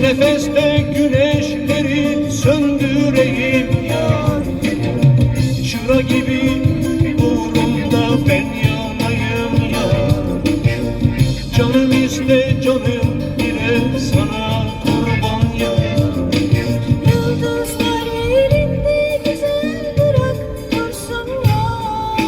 nefeste güneşleri söndüreyim yar. Çıra gibi uğrunda ben yanayım yar. Canım iste canım bile sana kurban yar. Yıldızlar yerinde güzel bırak dursun yar.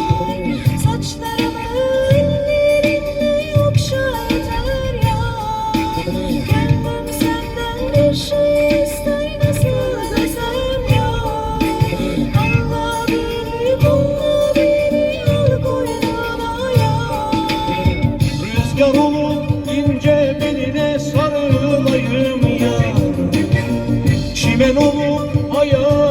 Saçlarımı ellerinle okşa yeter yar. Gönlüm senden bir şey ister, nasıl desem yar. Allah beni, kolla beni, al koynuna yar. Rüzgar olup ince beline sarılayım yar. Çimen olup ayağa